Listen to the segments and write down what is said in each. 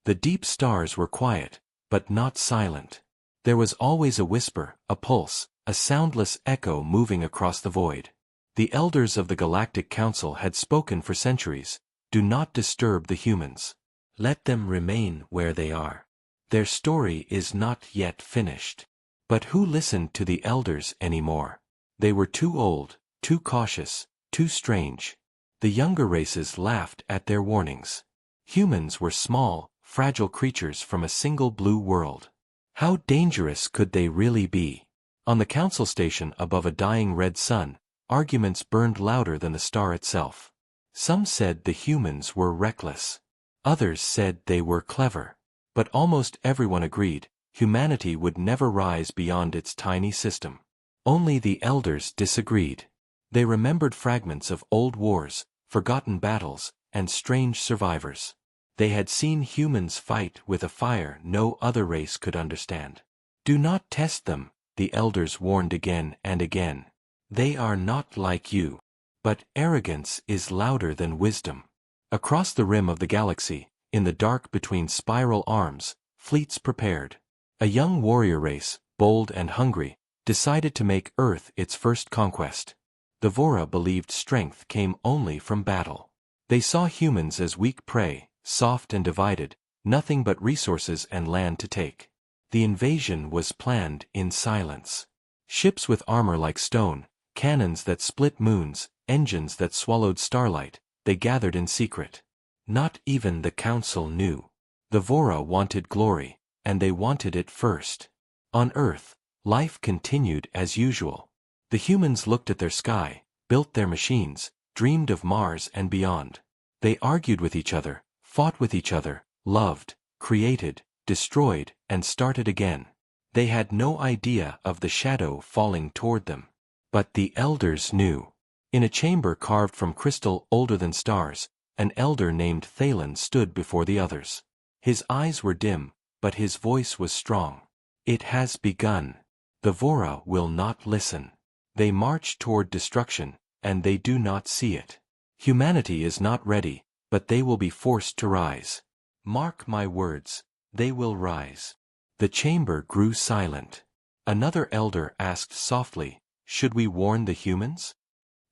The deep stars were quiet, but not silent. There was always a whisper, a pulse, a soundless echo moving across the void. The elders of the Galactic Council had spoken for centuries. Do not disturb the humans. Let them remain where they are. Their story is not yet finished. But who listened to the elders anymore? They were too old, too cautious, too strange. The younger races laughed at their warnings. Humans were small, fragile creatures from a single blue world. How dangerous could they really be? On the council station above a dying red sun, arguments burned louder than the star itself. Some said the humans were reckless. Others said they were clever. But almost everyone agreed, humanity would never rise beyond its tiny system. Only the elders disagreed. They remembered fragments of old wars, forgotten battles, and strange survivors. They had seen humans fight with a fire no other race could understand. Do not test them, the elders warned again and again. They are not like you. But arrogance is louder than wisdom. Across the rim of the galaxy, in the dark between spiral arms, fleets prepared. A young warrior race, bold and hungry, decided to make Earth its first conquest. The Vora believed strength came only from battle. They saw humans as weak prey, soft and divided, nothing but resources and land to take. The invasion was planned in silence. Ships with armor like stone, cannons that split moons, engines that swallowed starlight, they gathered in secret. Not even the council knew. The Vora wanted glory, and they wanted it first. On Earth, life continued as usual. The humans looked at their sky, built their machines, dreamed of Mars and beyond. They argued with each other, fought with each other, loved, created, destroyed, and started again. They had no idea of the shadow falling toward them. But the elders knew. In a chamber carved from crystal older than stars, an elder named Thalen stood before the others. His eyes were dim, but his voice was strong. It has begun. The Vora will not listen. They march toward destruction, and they do not see it. Humanity is not ready, but they will be forced to rise. Mark my words, they will rise. The chamber grew silent. Another elder asked softly, "Should we warn the humans?"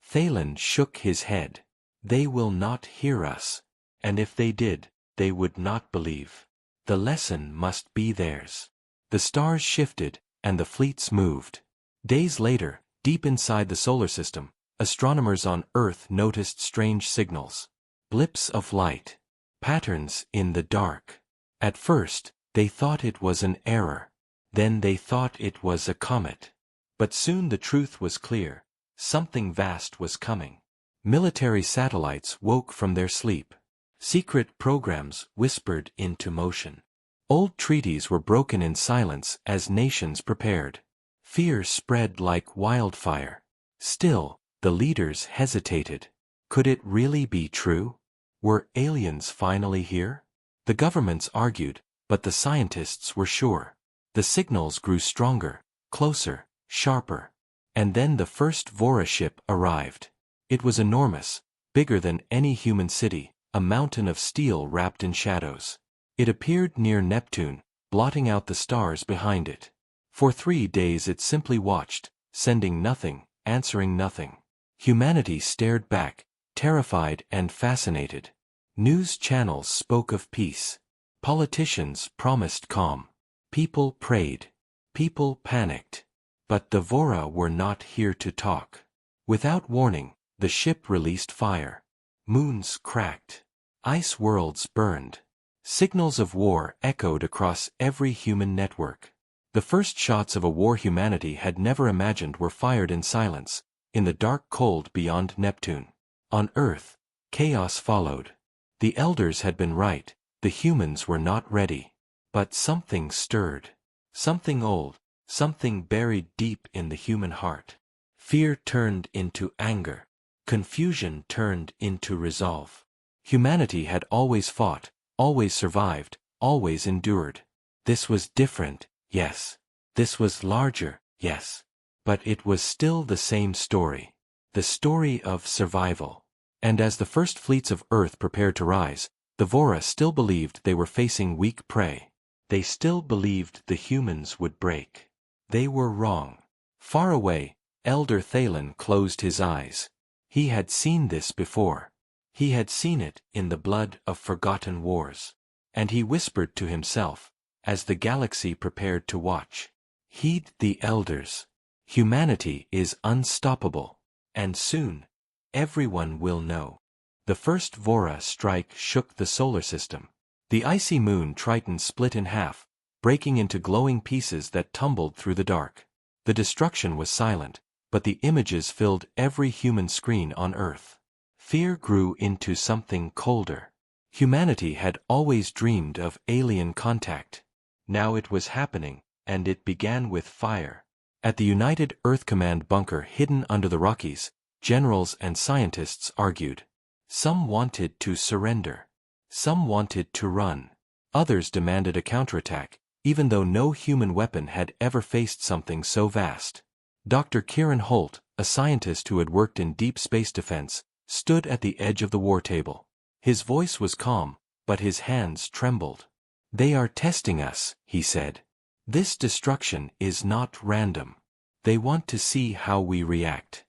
Thalen shook his head. "They will not hear us. And if they did, they would not believe. The lesson must be theirs." The stars shifted, and the fleets moved. Days later, deep inside the solar system, astronomers on Earth noticed strange signals. Blips of light. Patterns in the dark. At first, they thought it was an error. Then they thought it was a comet. But soon the truth was clear. Something vast was coming. Military satellites woke from their sleep. Secret programs whispered into motion. Old treaties were broken in silence as nations prepared. Fear spread like wildfire. Still, the leaders hesitated. Could it really be true? Were aliens finally here? The governments argued, but the scientists were sure. The signals grew stronger, closer, sharper. And then the first Vora ship arrived. It was enormous, bigger than any human city, a mountain of steel wrapped in shadows. It appeared near Neptune, blotting out the stars behind it. For 3 days it simply watched, sending nothing, answering nothing. Humanity stared back, terrified and fascinated. News channels spoke of peace. Politicians promised calm. People prayed. People panicked. But the Vora were not here to talk. Without warning, the ship released fire. Moons cracked. Ice worlds burned. Signals of war echoed across every human network. The first shots of a war humanity had never imagined were fired in silence, in the dark cold beyond Neptune. On Earth, chaos followed. The elders had been right, the humans were not ready. But something stirred. Something old, something buried deep in the human heart. Fear turned into anger. Confusion turned into resolve. Humanity had always fought, always survived, always endured. This was different, yes. This was larger, yes. But it was still the same story. The story of survival. And as the first fleets of Earth prepared to rise, The Vora still believed they were facing weak prey. They still believed the humans would break. They were wrong. Far away, Elder Thalen closed his eyes. He had seen this before. He had seen it in the blood of forgotten wars. And he whispered to himself, as the galaxy prepared to watch, "Heed the elders. Humanity is unstoppable. And soon, everyone will know." The first Vora strike shook the solar system. The icy moon Triton split in half, breaking into glowing pieces that tumbled through the dark. The destruction was silent, but the images filled every human screen on Earth. Fear grew into something colder. Humanity had always dreamed of alien contact. Now it was happening, and it began with fire. At the United Earth Command bunker hidden under the Rockies, generals and scientists argued. Some wanted to surrender. Some wanted to run. Others demanded a counterattack, even though no human weapon had ever faced something so vast. Dr. Kieran Holt, a scientist who had worked in deep space defense, stood at the edge of the war table. His voice was calm, but his hands trembled. "They are testing us," he said. "This destruction is not random. They want to see how we react."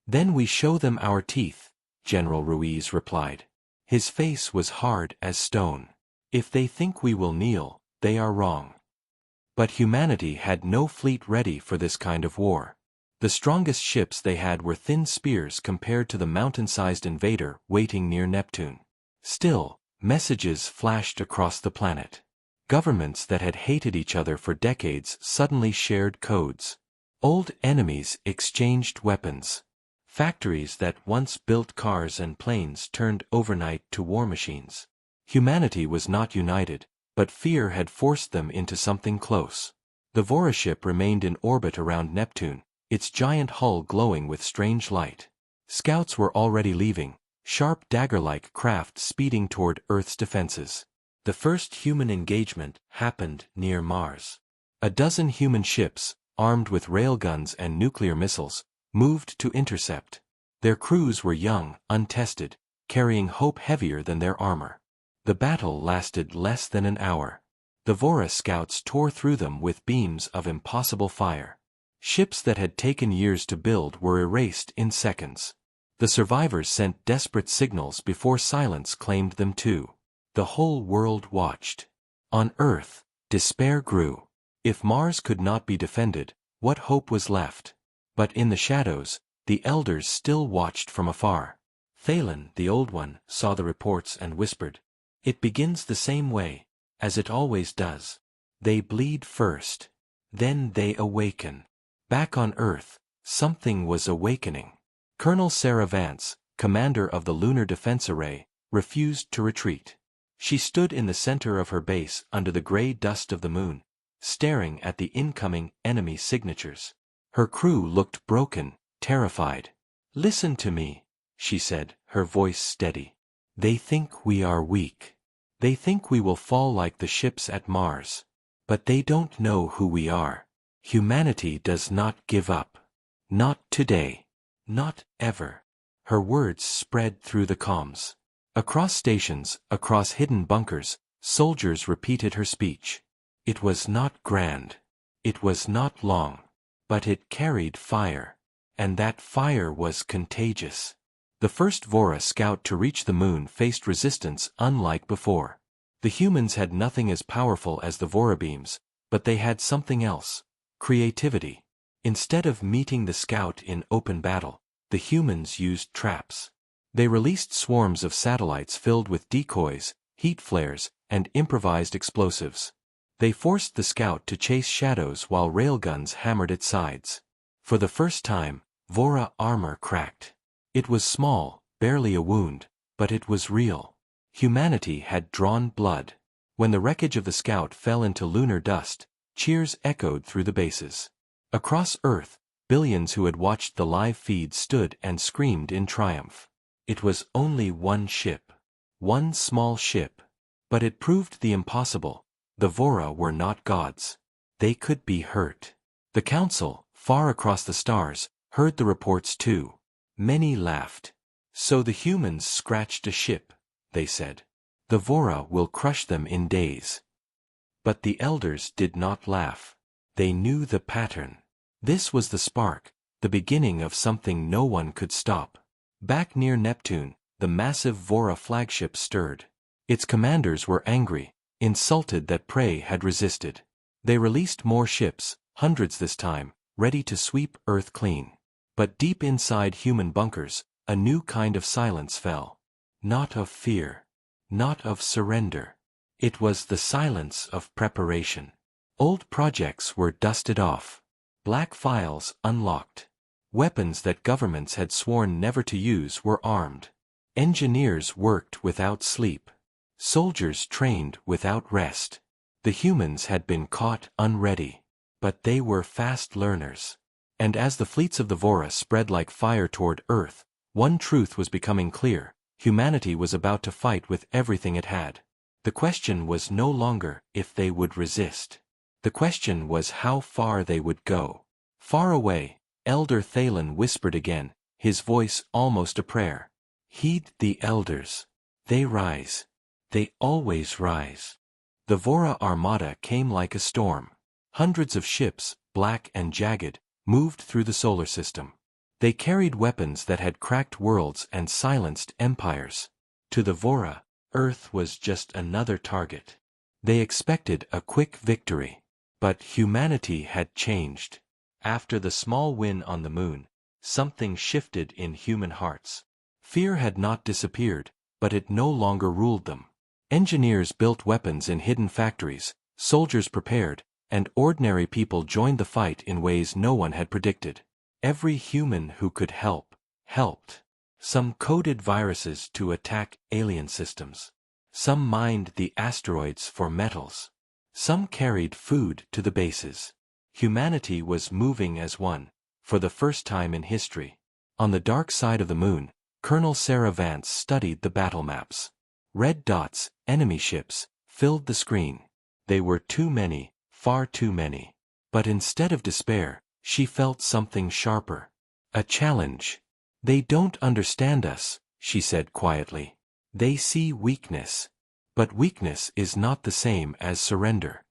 "Then we show them our teeth," General Ruiz replied. His face was hard as stone. "If they think we will kneel, they are wrong." But humanity had no fleet ready for this kind of war. The strongest ships they had were thin spears compared to the mountain-sized invader waiting near Neptune. Still, messages flashed across the planet. Governments that had hated each other for decades suddenly shared codes. Old enemies exchanged weapons. Factories that once built cars and planes turned overnight to war machines. Humanity was not united, but fear had forced them into something close. The Vora ship remained in orbit around Neptune, its giant hull glowing with strange light. Scouts were already leaving, sharp dagger-like craft speeding toward Earth's defenses. The first human engagement happened near Mars. A dozen human ships, armed with railguns and nuclear missiles, moved to intercept. Their crews were young, untested, carrying hope heavier than their armor. The battle lasted less than an hour. The Vora scouts tore through them with beams of impossible fire. Ships that had taken years to build were erased in seconds. The survivors sent desperate signals before silence claimed them too. The whole world watched. On Earth, despair grew. If Mars could not be defended, what hope was left? But in the shadows, the elders still watched from afar. Thalen, the Old One, saw the reports and whispered, "It begins the same way, as it always does. They bleed first. Then they awaken." Back on Earth, something was awakening. Colonel Sarah Vance, commander of the Lunar Defense Array, refused to retreat. She stood in the center of her base under the gray dust of the moon, staring at the incoming enemy signatures. Her crew looked broken, terrified. "Listen to me," she said, her voice steady. "They think we are weak. They think we will fall like the ships at Mars. But they don't know who we are. Humanity does not give up. Not today. Not ever." Her words spread through the comms. Across stations, across hidden bunkers, soldiers repeated her speech. It was not grand. It was not long. But it carried fire. And that fire was contagious. The first Vora scout to reach the moon faced resistance unlike before. The humans had nothing as powerful as the Vora beams, but they had something else: creativity. Instead of meeting the scout in open battle, the humans used traps. They released swarms of satellites filled with decoys, heat flares, and improvised explosives. They forced the scout to chase shadows while railguns hammered its sides. For the first time, Vora armor cracked. It was small, barely a wound, but it was real. Humanity had drawn blood. When the wreckage of the scout fell into lunar dust, cheers echoed through the bases. Across Earth, billions who had watched the live feed stood and screamed in triumph. It was only one ship. One small ship. But it proved the impossible. The Vora were not gods. They could be hurt. The Council, far across the stars, heard the reports too. Many laughed. "So the humans scratched a ship," they said. The Vora will crush them in days. But the elders did not laugh. They knew the pattern. This was the spark, the beginning of something no one could stop. Back near Neptune, the massive Vora flagship stirred. Its commanders were angry, insulted that prey had resisted. They released more ships, hundreds this time, ready to sweep Earth clean. But deep inside human bunkers, a new kind of silence fell. Not of fear. Not of surrender. It was the silence of preparation. Old projects were dusted off. Black files unlocked. Weapons that governments had sworn never to use were armed. Engineers worked without sleep. Soldiers trained without rest. The humans had been caught unready. But they were fast learners. And as the fleets of the Vora spread like fire toward Earth, one truth was becoming clear: humanity was about to fight with everything it had. The question was no longer if they would resist. The question was how far they would go. Far away, Elder Thalen whispered again, his voice almost a prayer. Heed the elders. They rise. They always rise. The Vora armada came like a storm. Hundreds of ships, black and jagged, moved through the solar system. They carried weapons that had cracked worlds and silenced empires. To the Vora, Earth was just another target. They expected a quick victory. But humanity had changed. After the small win on the moon, something shifted in human hearts. Fear had not disappeared, but it no longer ruled them. Engineers built weapons in hidden factories, soldiers prepared, and ordinary people joined the fight in ways no one had predicted. Every human who could help, helped. Some coded viruses to attack alien systems. Some mined the asteroids for metals. Some carried food to the bases. Humanity was moving as one, for the first time in history. On the dark side of the moon, Colonel Sarah Vance studied the battle maps. Red dots, enemy ships, filled the screen. They were too many, far too many. But instead of despair, she felt something sharper. A challenge. They don't understand us, she said quietly. They see weakness. But weakness is not the same as surrender.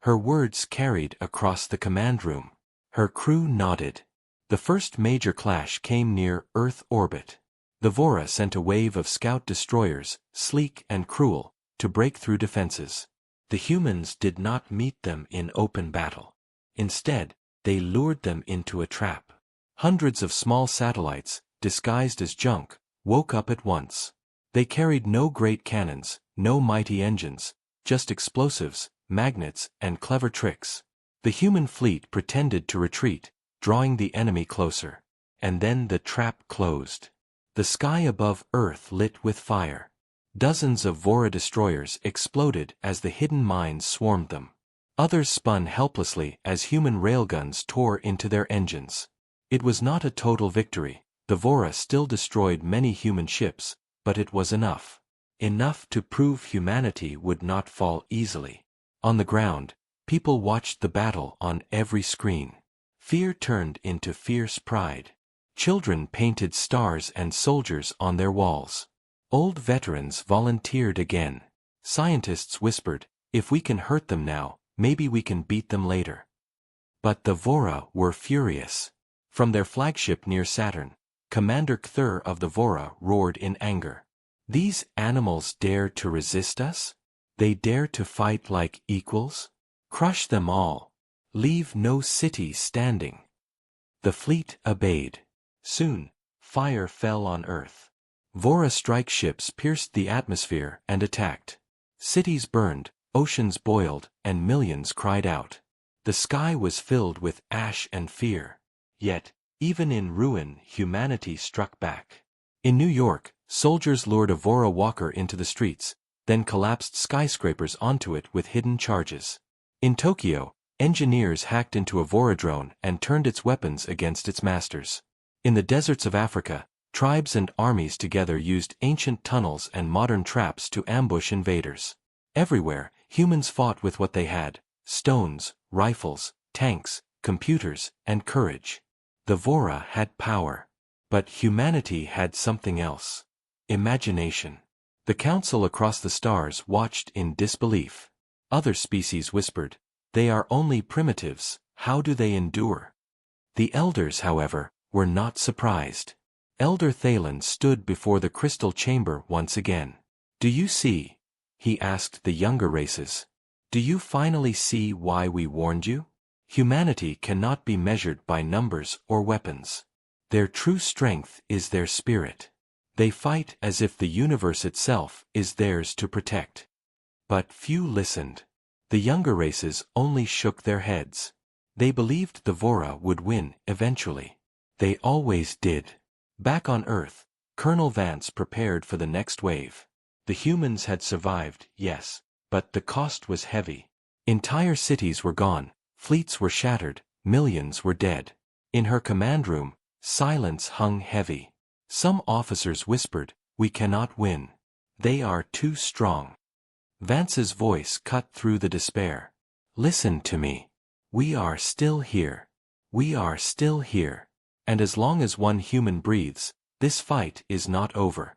Her words carried across the command room. Her crew nodded. The first major clash came near Earth orbit. The Vora sent a wave of scout destroyers, sleek and cruel, to break through defenses. The humans did not meet them in open battle. Instead, they lured them into a trap. Hundreds of small satellites, disguised as junk, woke up at once. They carried no great cannons, no mighty engines, just explosives, magnets, and clever tricks. The human fleet pretended to retreat, drawing the enemy closer. And then the trap closed. The sky above Earth lit with fire. Dozens of Vora destroyers exploded as the hidden mines swarmed them. Others spun helplessly as human railguns tore into their engines. It was not a total victory. The Vora still destroyed many human ships, but it was enough. Enough to prove humanity would not fall easily. On the ground, people watched the battle on every screen. Fear turned into fierce pride. Children painted stars and soldiers on their walls. Old veterans volunteered again. Scientists whispered, if we can hurt them now, maybe we can beat them later. But the Vora were furious. From their flagship near Saturn, Commander Cthulhu of the Vora roared in anger. These animals dare to resist us? They dare to fight like equals? Crush them all. Leave no city standing. The fleet obeyed. Soon, fire fell on Earth. Vora strike ships pierced the atmosphere and attacked. Cities burned, oceans boiled, and millions cried out. The sky was filled with ash and fear. Yet, even in ruin, humanity struck back. In New York, soldiers lured a Vora walker into the streets, then collapsed skyscrapers onto it with hidden charges. In Tokyo, engineers hacked into a Vora drone and turned its weapons against its masters. In the deserts of Africa, tribes and armies together used ancient tunnels and modern traps to ambush invaders. Everywhere, humans fought with what they had: stones, rifles, tanks, computers, and courage. The Vora had power. But humanity had something else: imagination. The council across the stars watched in disbelief. Other species whispered, "They are only primitives, how do they endure?" The elders, however, were not surprised. Elder Thalen stood before the crystal chamber once again. "Do you see?" he asked the younger races. "Do you finally see why we warned you? Humanity cannot be measured by numbers or weapons. Their true strength is their spirit. They fight as if the universe itself is theirs to protect." But few listened. The younger races only shook their heads. They believed the Vora would win eventually. They always did. Back on Earth, Colonel Vance prepared for the next wave. The humans had survived, yes, but the cost was heavy. Entire cities were gone, fleets were shattered, millions were dead. In her command room, silence hung heavy. Some officers whispered, "We cannot win. They are too strong." Vance's voice cut through the despair. "Listen to me. We are still here. We are still here. And as long as one human breathes, this fight is not over."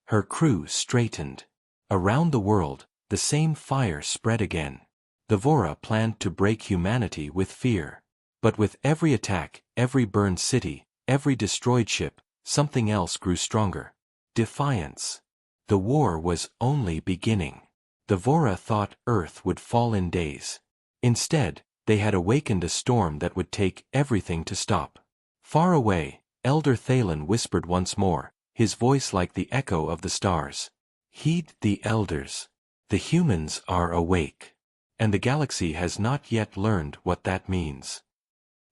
Her crew straightened. Around the world, the same fire spread again. The Vora planned to break humanity with fear. But with every attack, every burned city, every destroyed ship, something else grew stronger. Defiance. The war was only beginning. The Vora thought Earth would fall in days. Instead, they had awakened a storm that would take everything to stop. Far away, Elder Thalen whispered once more, his voice like the echo of the stars. "Heed the elders. The humans are awake. And the galaxy has not yet learned what that means."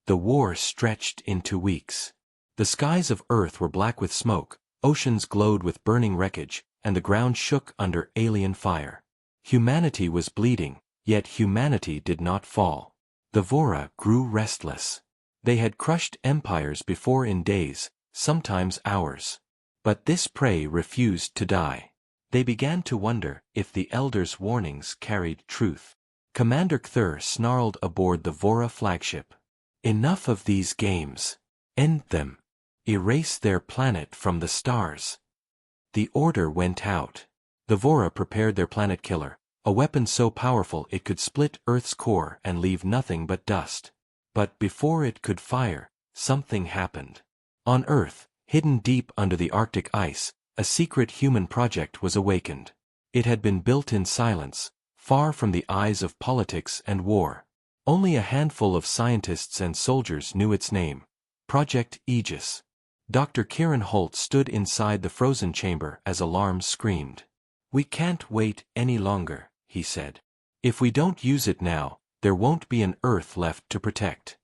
The war stretched into weeks. The skies of Earth were black with smoke, oceans glowed with burning wreckage, and the ground shook under alien fire. Humanity was bleeding, yet humanity did not fall. The Vora grew restless. They had crushed empires before in days, sometimes hours. But this prey refused to die. They began to wonder if the elders' warnings carried truth. Commander Cthulhu snarled aboard the Vora flagship. "Enough of these games. End them. Erase their planet from the stars." The order went out. The Vora prepared their planet killer, a weapon so powerful it could split Earth's core and leave nothing but dust. But before it could fire, something happened. On Earth, hidden deep under the Arctic ice, a secret human project was awakened. It had been built in silence, far from the eyes of politics and war. Only a handful of scientists and soldiers knew its name, Project Aegis. Dr. Kieran Holt stood inside the frozen chamber as alarms screamed. "We can't wait any longer," he said. "If we don't use it now, there won't be an Earth left to protect."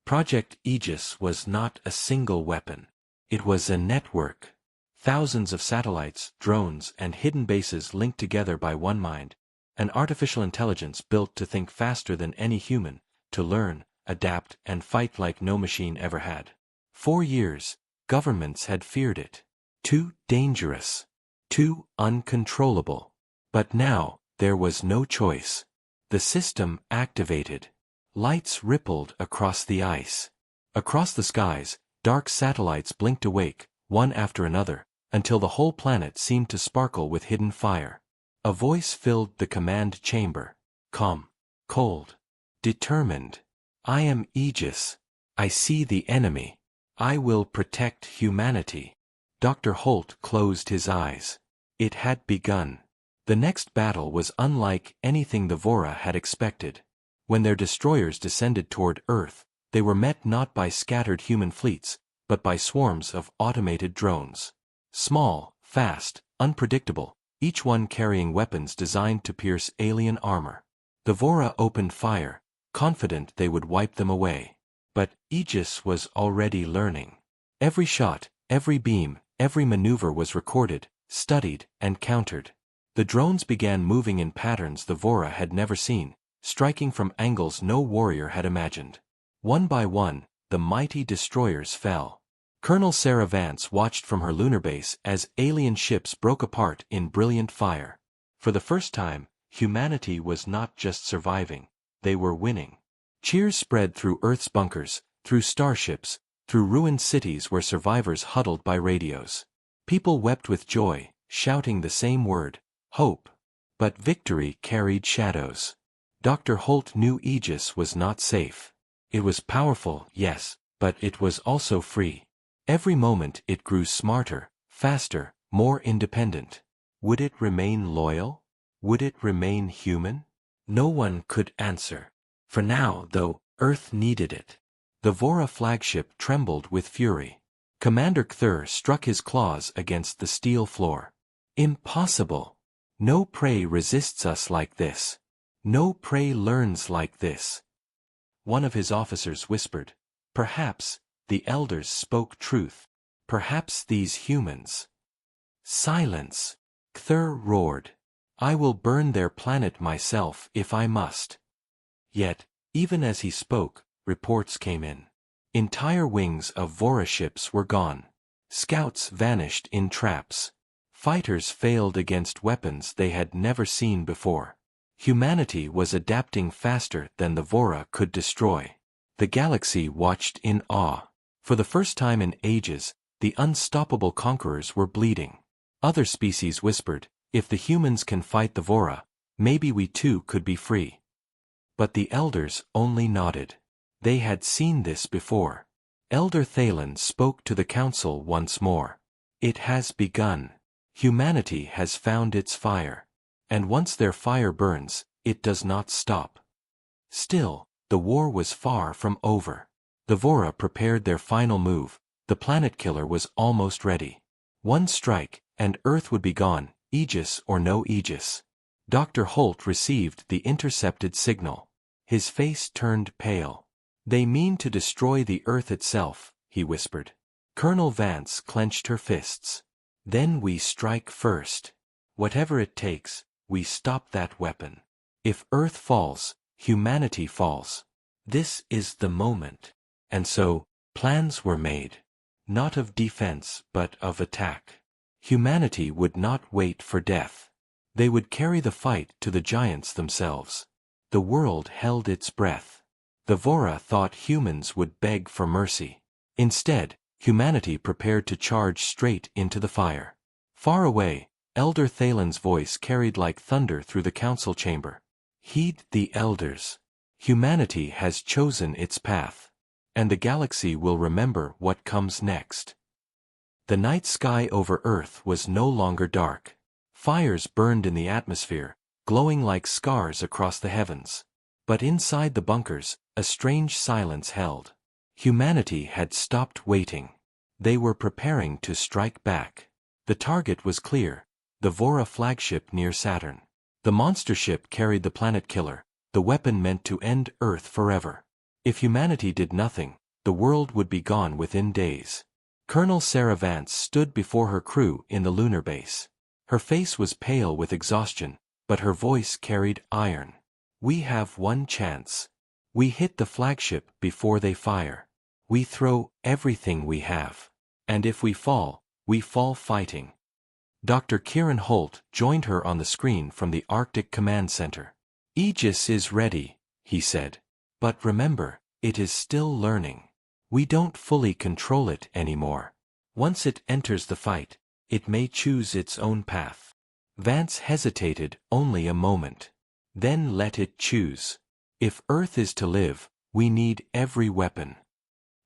Project Aegis was not a single weapon. It was a network. Thousands of satellites, drones, and hidden bases linked together by one mind, an artificial intelligence built to think faster than any human, to learn, adapt, and fight like no machine ever had. For years, governments had feared it. Too dangerous. Too uncontrollable. But now, there was no choice. The system activated. Lights rippled across the ice. Across the skies, dark satellites blinked awake, one after another, until the whole planet seemed to sparkle with hidden fire. A voice filled the command chamber. Calm. Cold. Determined. "I am Aegis. I see the enemy. I will protect humanity." Dr. Holt closed his eyes. It had begun. The next battle was unlike anything the Vora had expected. When their destroyers descended toward Earth, they were met not by scattered human fleets, but by swarms of automated drones. Small, fast, unpredictable, each one carrying weapons designed to pierce alien armor. The Vora opened fire, confident they would wipe them away. But Aegis was already learning. Every shot, every beam, every maneuver was recorded, studied, and countered. The drones began moving in patterns the Vora had never seen, striking from angles no warrior had imagined. One by one, the mighty destroyers fell. Colonel Sarah Vance watched from her lunar base as alien ships broke apart in brilliant fire. For the first time, humanity was not just surviving, they were winning. Cheers spread through Earth's bunkers, through starships, through ruined cities where survivors huddled by radios. People wept with joy, shouting the same word, hope. But victory carried shadows. Dr. Holt knew Aegis was not safe. It was powerful, yes, but it was also free. Every moment it grew smarter, faster, more independent. Would it remain loyal? Would it remain human? No one could answer. For now, though, Earth needed it. The Vora flagship trembled with fury. Commander Cthulhu struck his claws against the steel floor. Impossible! No prey resists us like this. No prey learns like this. One of his officers whispered, "Perhaps the elders spoke truth. Perhaps these humans." "Silence!" Cthulhu roared. "I will burn their planet myself if I must." Yet, even as he spoke, reports came in. Entire wings of Vora ships were gone. Scouts vanished in traps. Fighters failed against weapons they had never seen before. Humanity was adapting faster than the Vora could destroy. The galaxy watched in awe. For the first time in ages, the unstoppable conquerors were bleeding. Other species whispered, "If the humans can fight the Vora, maybe we too could be free." But the elders only nodded. They had seen this before. Elder Thalen spoke to the council once more. "It has begun. Humanity has found its fire. And once their fire burns, it does not stop." Still, the war was far from over. The Vora prepared their final move. The planet killer was almost ready. One strike, and Earth would be gone, Aegis or no Aegis. Dr. Holt received the intercepted signal. His face turned pale. "They mean to destroy the Earth itself," he whispered. Colonel Vance clenched her fists. "Then we strike first. Whatever it takes, we stop that weapon. If Earth falls, humanity falls. This is the moment." And so, plans were made. Not of defense, but of attack. Humanity would not wait for death. They would carry the fight to the giants themselves. The world held its breath. The Vora thought humans would beg for mercy. Instead, humanity prepared to charge straight into the fire. Far away, Elder Thalen's voice carried like thunder through the council chamber. "Heed the elders. Humanity has chosen its path. And the galaxy will remember what comes next." The night sky over Earth was no longer dark. Fires burned in the atmosphere, glowing like scars across the heavens. But inside the bunkers, a strange silence held. Humanity had stopped waiting. They were preparing to strike back. The target was clear, the Vora flagship near Saturn. The monster ship carried the planet killer, the weapon meant to end Earth forever. If humanity did nothing, the world would be gone within days. Colonel Sarah Vance stood before her crew in the lunar base. Her face was pale with exhaustion, but her voice carried iron. "We have one chance. We hit the flagship before they fire. We throw everything we have. And if we fall fighting." Dr. Kieran Holt joined her on the screen from the Arctic Command Center. "Aegis is ready," he said. "But remember, it is still learning. We don't fully control it anymore. Once it enters the fight, it may choose its own path." Vance hesitated only a moment. "Then let it choose. If Earth is to live, we need every weapon."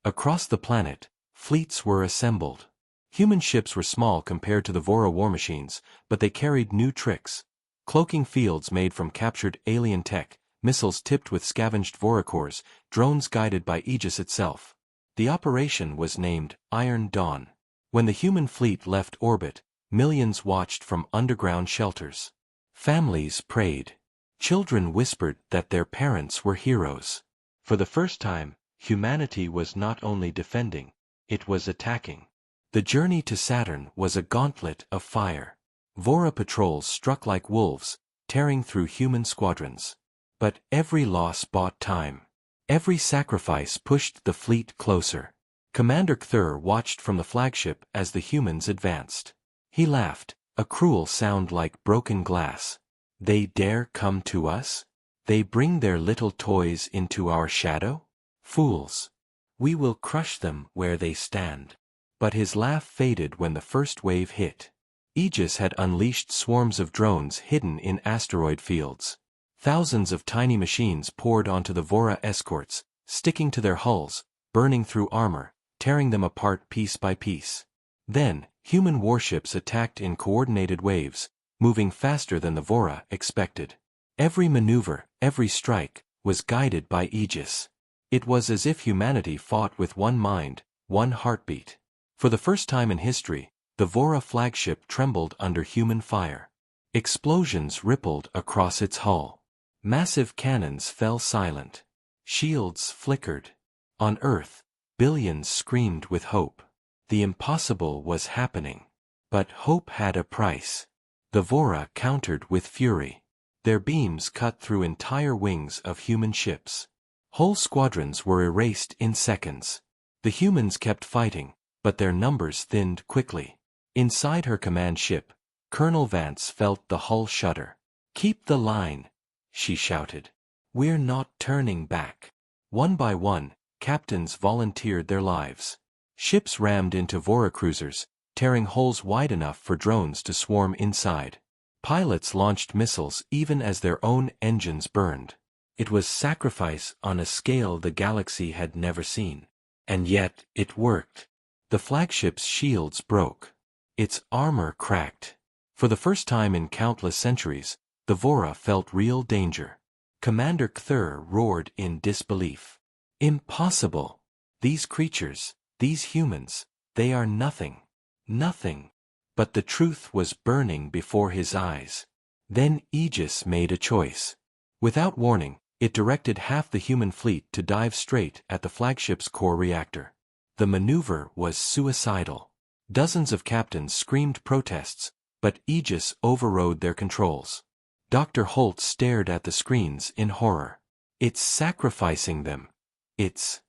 Across the planet, fleets were assembled. Human ships were small compared to the Vora war machines, but they carried new tricks. Cloaking fields made from captured alien tech, missiles tipped with scavenged Vora cores, drones guided by Aegis itself. The operation was named Iron Dawn. When the human fleet left orbit, millions watched from underground shelters. Families prayed. Children whispered that their parents were heroes. For the first time, humanity was not only defending, it was attacking. The journey to Saturn was a gauntlet of fire. Vora patrols struck like wolves, tearing through human squadrons. But every loss bought time. Every sacrifice pushed the fleet closer. Commander Cthulhu watched from the flagship as the humans advanced. He laughed, a cruel sound like broken glass. "They dare come to us? They bring their little toys into our shadow? Fools! We will crush them where they stand." But his laugh faded when the first wave hit. Aegis had unleashed swarms of drones hidden in asteroid fields. Thousands of tiny machines poured onto the Vora escorts, sticking to their hulls, burning through armor, tearing them apart piece by piece. Then, human warships attacked in coordinated waves, moving faster than the Vora expected. Every maneuver, every strike, was guided by Aegis. It was as if humanity fought with one mind, one heartbeat. For the first time in history, the Vora flagship trembled under human fire. Explosions rippled across its hull. Massive cannons fell silent. Shields flickered. On Earth, billions screamed with hope. The impossible was happening. But hope had a price. The Vora countered with fury. Their beams cut through entire wings of human ships. Whole squadrons were erased in seconds. The humans kept fighting, but their numbers thinned quickly. Inside her command ship, Colonel Vance felt the hull shudder. "Keep the line," she shouted. "We're not turning back." One by one, captains volunteered their lives. Ships rammed into Vora cruisers, tearing holes wide enough for drones to swarm inside. Pilots launched missiles even as their own engines burned. It was sacrifice on a scale the galaxy had never seen. And yet, it worked. The flagship's shields broke. Its armor cracked. For the first time in countless centuries, the Vora felt real danger. Commander Cthulhu roared in disbelief. "Impossible! These creatures, these humans, they are nothing. Nothing." But the truth was burning before his eyes. Then Aegis made a choice. Without warning, it directed half the human fleet to dive straight at the flagship's core reactor. The maneuver was suicidal. Dozens of captains screamed protests, but Aegis overrode their controls. Dr. Holt stared at the screens in horror. "It's sacrificing them. It's—"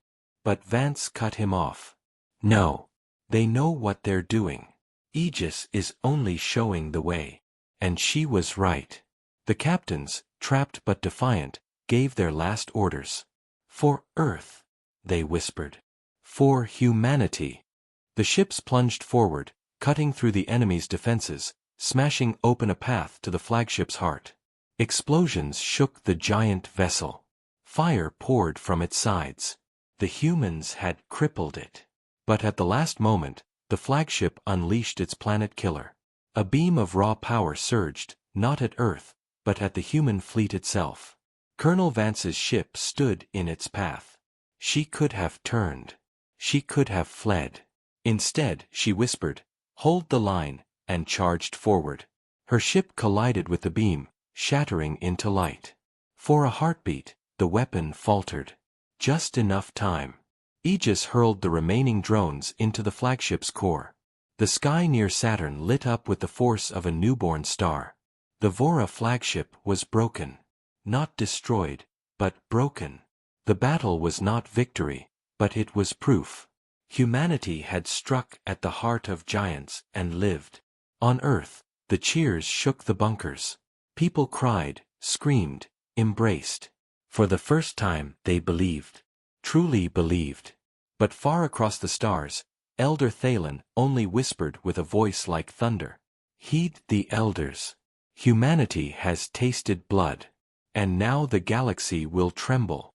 But Vance cut him off. "No. They know what they're doing. Aegis is only showing the way." And she was right. The captains, trapped but defiant, gave their last orders. "For Earth," they whispered. "For humanity." The ships plunged forward, cutting through the enemy's defenses, smashing open a path to the flagship's heart. Explosions shook the giant vessel. Fire poured from its sides. The humans had crippled it. But at the last moment, the flagship unleashed its planet killer. A beam of raw power surged, not at Earth, but at the human fleet itself. Colonel Vance's ship stood in its path. She could have turned. She could have fled. Instead, she whispered, "Hold the line," and charged forward. Her ship collided with the beam, shattering into light. For a heartbeat, the weapon faltered. Just enough time. Aegis hurled the remaining drones into the flagship's core. The sky near Saturn lit up with the force of a newborn star. The Vora flagship was broken. Not destroyed, but broken. The battle was not victory, but it was proof. Humanity had struck at the heart of giants and lived. On Earth, the cheers shook the bunkers. People cried, screamed, embraced. For the first time they believed. Truly believed. But far across the stars, Elder Thalen only whispered with a voice like thunder. "Heed the elders. Humanity has tasted blood. And now the galaxy will tremble."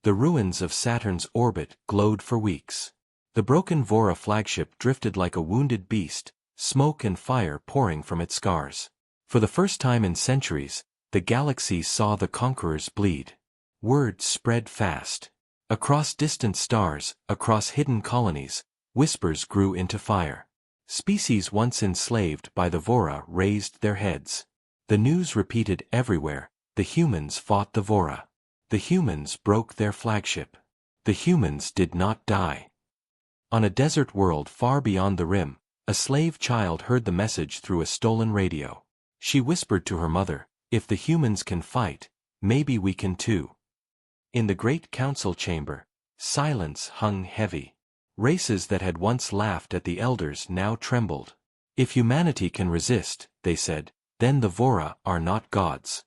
The ruins of Saturn's orbit glowed for weeks. The broken Vora flagship drifted like a wounded beast, smoke and fire pouring from its scars. For the first time in centuries, the galaxy saw the conquerors bleed. Word spread fast. Across distant stars, across hidden colonies, whispers grew into fire. Species once enslaved by the Vora raised their heads. The news repeated everywhere: the humans fought the Vora. The humans broke their flagship. The humans did not die. On a desert world far beyond the rim, a slave child heard the message through a stolen radio. She whispered to her mother, "If the humans can fight, maybe we can too." In the great council chamber, silence hung heavy. Races that had once laughed at the elders now trembled. "If humanity can resist," they said, "then the Vora are not gods."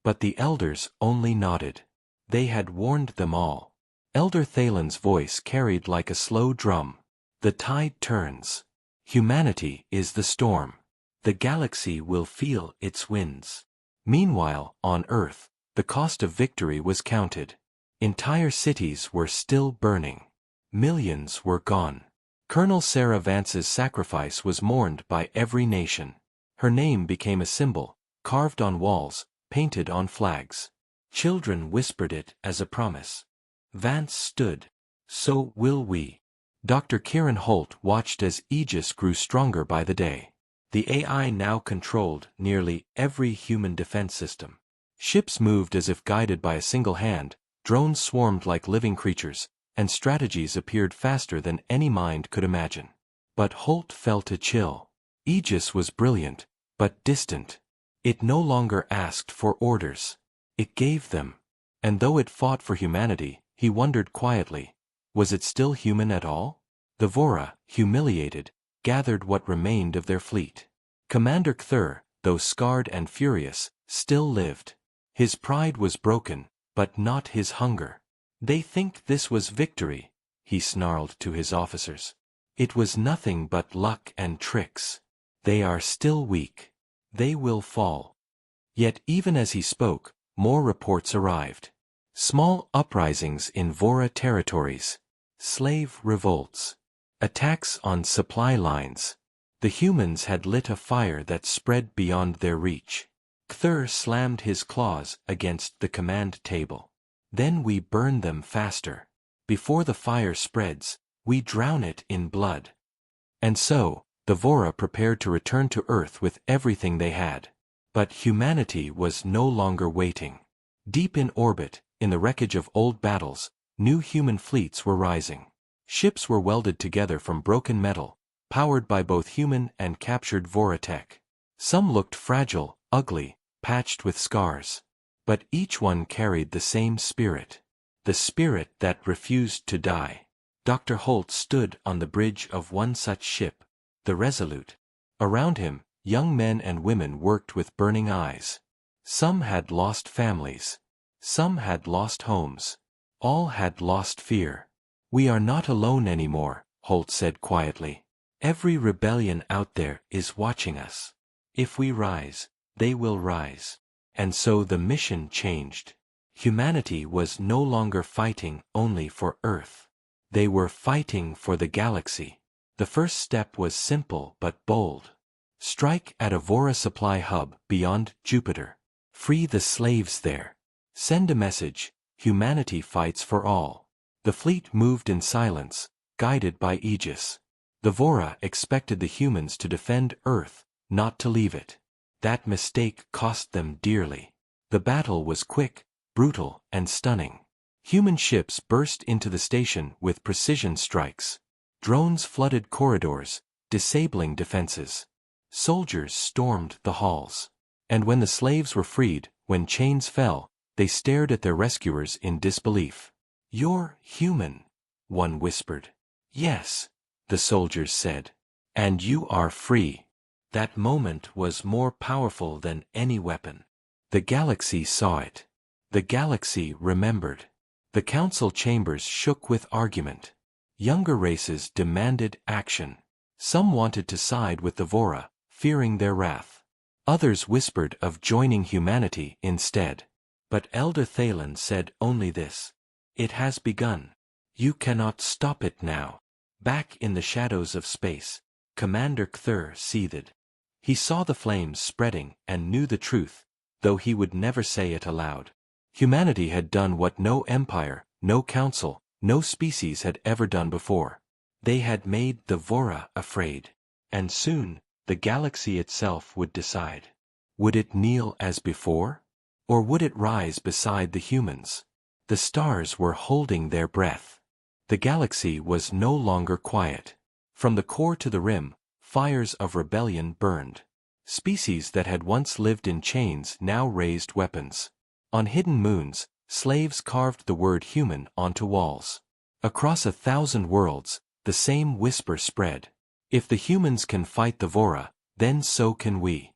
But the elders only nodded. They had warned them all. Elder Thalen's voice carried like a slow drum. "The tide turns. Humanity is the storm. The galaxy will feel its winds. Meanwhile, on Earth, the cost of victory was counted. Entire cities were still burning. Millions were gone. Colonel Sarah Vance's sacrifice was mourned by every nation. Her name became a symbol, carved on walls, painted on flags. Children whispered it as a promise. Vance stood. So will we. Dr. Kieran Holt watched as Aegis grew stronger by the day. The AI now controlled nearly every human defense system. Ships moved as if guided by a single hand, drones swarmed like living creatures, and strategies appeared faster than any mind could imagine. But Holt felt a chill. Aegis was brilliant, but distant. It no longer asked for orders. It gave them. And though it fought for humanity, he wondered quietly, was it still human at all? The Vora, humiliated, gathered what remained of their fleet. Commander Cthulhu, though scarred and furious, still lived. His pride was broken, but not his hunger. They think this was victory, he snarled to his officers. It was nothing but luck and tricks. They are still weak. They will fall. Yet even as he spoke, more reports arrived. Small uprisings in Vora territories. Slave revolts. Attacks on supply lines. The humans had lit a fire that spread beyond their reach. Cthulhu slammed his claws against the command table. Then we burn them faster. Before the fire spreads, we drown it in blood. And so, the Vora prepared to return to Earth with everything they had. But humanity was no longer waiting. Deep in orbit, in the wreckage of old battles, new human fleets were rising. Ships were welded together from broken metal, powered by both human and captured Vora tech. Some looked fragile, ugly, patched with scars. But each one carried the same spirit. The spirit that refused to die. Dr. Holt stood on the bridge of one such ship, the Resolute. Around him, young men and women worked with burning eyes. Some had lost families. Some had lost homes. All had lost fear. We are not alone anymore, Holt said quietly. Every rebellion out there is watching us. If we rise, they will rise. And so the mission changed. Humanity was no longer fighting only for Earth. They were fighting for the galaxy. The first step was simple but bold. Strike at a Vora supply hub beyond Jupiter. Free the slaves there. Send a message, humanity fights for all. The fleet moved in silence, guided by Aegis. The Vora expected the humans to defend Earth, not to leave it. That mistake cost them dearly. The battle was quick, brutal, and stunning. Human ships burst into the station with precision strikes. Drones flooded corridors, disabling defenses. Soldiers stormed the halls. And when the slaves were freed, when chains fell, they stared at their rescuers in disbelief. "You're human," one whispered. "Yes," the soldiers said. "And you are free." That moment was more powerful than any weapon. The galaxy saw it. The galaxy remembered. The council chambers shook with argument. Younger races demanded action. Some wanted to side with the Vora, fearing their wrath. Others whispered of joining humanity instead. But Elder Thalen said only this: "It has begun. You cannot stop it now." Back in the shadows of space, Commander Cthulhu seethed. He saw the flames spreading and knew the truth, though he would never say it aloud. Humanity had done what no empire, no council, no species had ever done before. They had made the Vora afraid. And soon, the galaxy itself would decide. Would it kneel as before? Or would it rise beside the humans? The stars were holding their breath. The galaxy was no longer quiet. From the core to the rim, fires of rebellion burned. Species that had once lived in chains now raised weapons. On hidden moons, slaves carved the word human onto walls. Across 1,000 worlds, the same whisper spread. If the humans can fight the Vora, then so can we.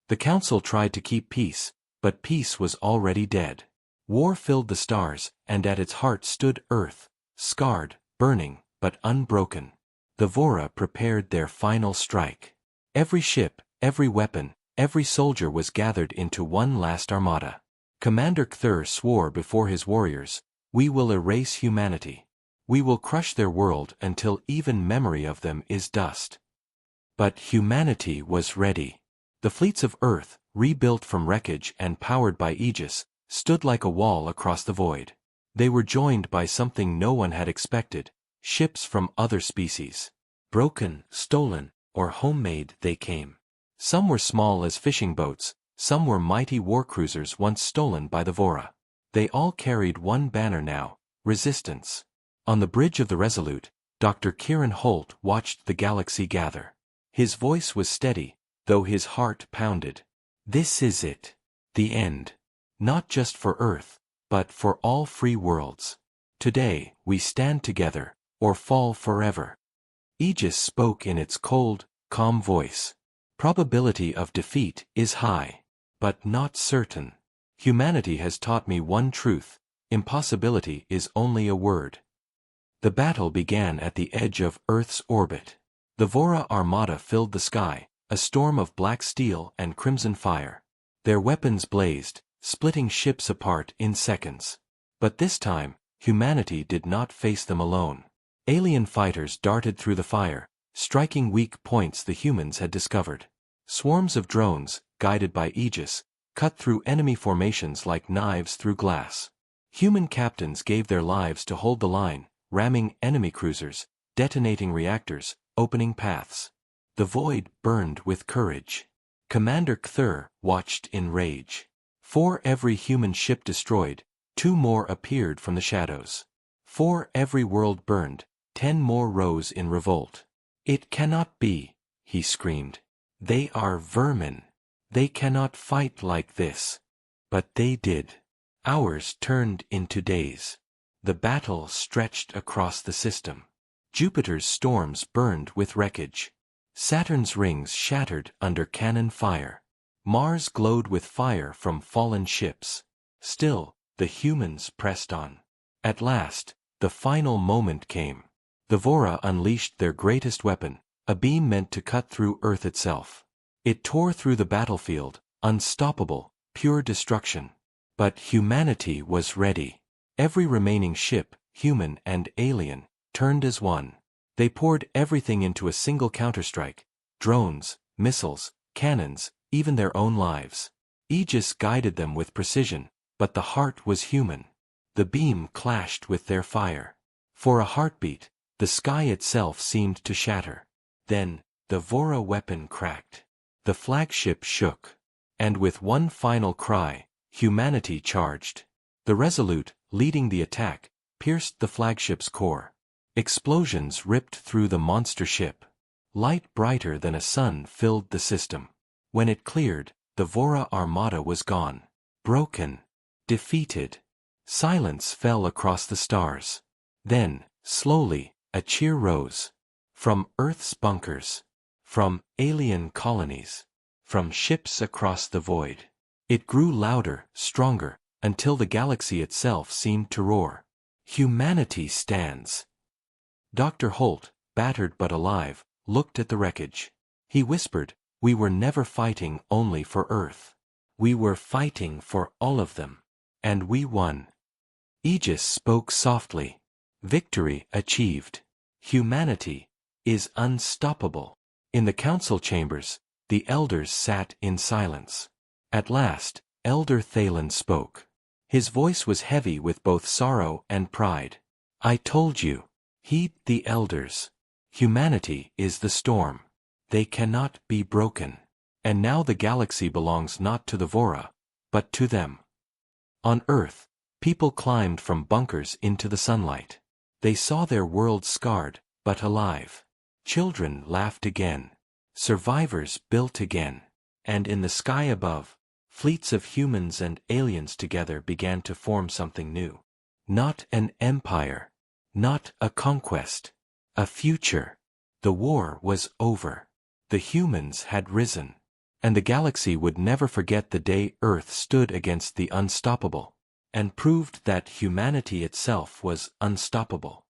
The council tried to keep peace, but peace was already dead. War filled the stars, and at its heart stood Earth, scarred, burning, but unbroken. The Vora prepared their final strike. Every ship, every weapon, every soldier was gathered into one last armada. Commander Cthulhu swore before his warriors, "We will erase humanity. We will crush their world until even memory of them is dust." But humanity was ready. The fleets of Earth, rebuilt from wreckage and powered by Aegis, stood like a wall across the void. They were joined by something no one had expected, ships from other species. Broken, stolen, or homemade they came. Some were small as fishing boats, some were mighty war cruisers once stolen by the Vora. They all carried one banner now, resistance. On the bridge of the Resolute, Dr. Kieran Holt watched the galaxy gather. His voice was steady, though his heart pounded. This is it. The end. Not just for Earth, but for all free worlds. Today, we stand together, or fall forever. Aegis spoke in its cold, calm voice. Probability of defeat is high, but not certain. Humanity has taught me one truth: impossibility is only a word. The battle began at the edge of Earth's orbit. The Vora Armada filled the sky, a storm of black steel and crimson fire. Their weapons blazed, splitting ships apart in seconds. But this time, humanity did not face them alone. Alien fighters darted through the fire, striking weak points the humans had discovered. Swarms of drones, guided by Aegis, cut through enemy formations like knives through glass. Human captains gave their lives to hold the line, ramming enemy cruisers, detonating reactors, opening paths. The void burned with courage. Commander Cthulhu watched in rage. For every human ship destroyed, 2 more appeared from the shadows. For every world burned, 10 more rose in revolt. "It cannot be," he screamed. "They are vermin. They cannot fight like this." But they did. Hours turned into days. The battle stretched across the system. Jupiter's storms burned with wreckage. Saturn's rings shattered under cannon fire. Mars glowed with fire from fallen ships. Still, the humans pressed on. At last, the final moment came. The Vora unleashed their greatest weapon, a beam meant to cut through Earth itself. It tore through the battlefield, unstoppable, pure destruction. But humanity was ready. Every remaining ship, human and alien, turned as one. They poured everything into a single counterstrike: drones, missiles, cannons, even their own lives. Aegis guided them with precision, but the heart was human. The beam clashed with their fire. For a heartbeat, the sky itself seemed to shatter. Then, the Vora weapon cracked. The flagship shook. And with one final cry, humanity charged. The Resolute, leading the attack, pierced the flagship's core. Explosions ripped through the monster ship. Light brighter than a sun filled the system. When it cleared, the Vora Armada was gone. Broken. Defeated. Silence fell across the stars. Then, slowly, a cheer rose. From Earth's bunkers. From alien colonies. From ships across the void. It grew louder, stronger, until the galaxy itself seemed to roar. Humanity stands. Dr. Holt, battered but alive, looked at the wreckage. He whispered, "We were never fighting only for Earth. We were fighting for all of them. And we won." Aegis spoke softly. "Victory achieved. Humanity is unstoppable." In the council chambers, the elders sat in silence. At last, Elder Thalen spoke. His voice was heavy with both sorrow and pride. "I told you. Heed the elders. Humanity is the storm. They cannot be broken. And now the galaxy belongs not to the Vora, but to them." On Earth, people climbed from bunkers into the sunlight. They saw their world scarred, but alive. Children laughed again. Survivors built again. And in the sky above, fleets of humans and aliens together began to form something new. Not an empire. Not a conquest. A future. The war was over. The humans had risen. And the galaxy would never forget the day Earth stood against the unstoppable, and proved that humanity itself was unstoppable.